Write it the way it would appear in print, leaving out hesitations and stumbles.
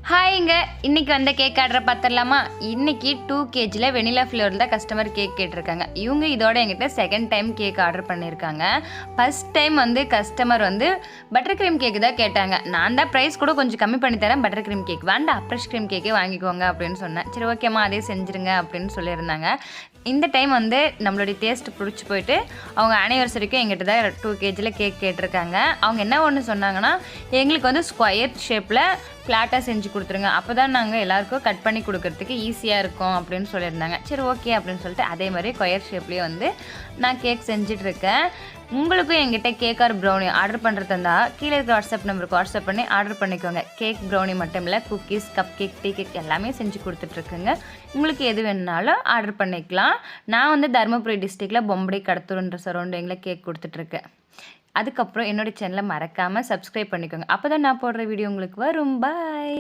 ஹாய்ங்க. இன்னைக்கு வந்த cake order பார்த்துடலாமா? இன்னைக்கு 2 கேஜில வெனிலா ஃப்ளேவரில் தான் கஸ்டமர் கேக் கேட்டிருக்காங்க. இவங்க இதோட என்கிட்ட செகண்ட் டைம் கேக் ஆர்டர் பண்ணியிருக்காங்க. First time customer butter cream cake தான் கேட்டாங்க. நான் தான் ப்ரைஸ் கூட கொஞ்சம் கம்மி பண்ணி தரேன், பட்டர் க்ரீம் கேக் வேண்டாம், ஃப்ரெஷ் க்ரீம் கேக்கே வாங்கிக்கோங்க அப்படின்னு சொன்னேன். சரி ஓகேம்மா, அதே செஞ்சுருங்க அப்படின்னு சொல்லியிருந்தாங்க. இந்த டைம் நம்மளுடைய டேஸ்ட் பிடிச்சி போயிட்டு அவங்க ஆனிவர்சரிக்கும் எங்கிட்ட தான் 2 கேஜியில் கேக் கேட்டிருக்காங்க. அவங்க என்ன ஒன்று சொன்னாங்கன்னா, எங்களுக்கு ஸ்கொயர் ஷேப்பில் ஃப்ளாட்டாக செஞ்சு கொடுத்துருங்க, அப்போ தான் நாங்கள் எல்லாேருக்கும் கட் பண்ணி கொடுக்கறதுக்கு ஈஸியாக இருக்கும் அப்படின்னு சொல்லியிருந்தாங்க. சரி ஓகே அப்படின்னு சொல்லிட்டு அதே மாதிரி ஸ்கொயர் ஷேப்லேயே நான் கேக் செஞ்சிட்ருக்கேன். உங்களுக்கும் எங்கிட்ட கேக் ஆர் ப்ரௌனி ஆர்டர் பண்ணுறது இருந்தால் கீழே இருக்கிற வாட்ஸ்அப் நம்பருக்கு வாட்ஸ்அப் பண்ணி ஆர்டர் பண்ணிக்கோங்க. கேக் ப்ரௌனி மட்டும் இல்லை, cookies, cup cake, tea cake எல்லாமே செஞ்சு கொடுத்துட்ருக்குங்க. உங்களுக்கு எது வேணுனாலும் ஆர்டர் பண்ணிக்கலாம். நான் தருமபுரி டிஸ்ட்ரிக்டில் பொம்படி கடத்தூர்ன்ற சரௌண்டிங்கில் கேக் கொடுத்துட்ருக்கேன். அதுக்கப்புறம் என்னோடய சேனலை மறக்காமல் சப்ஸ்கிரைப் பண்ணிக்கோங்க. அப்போ தான் நான் போடுற வீடியோ உங்களுக்கு வரும். பாய்.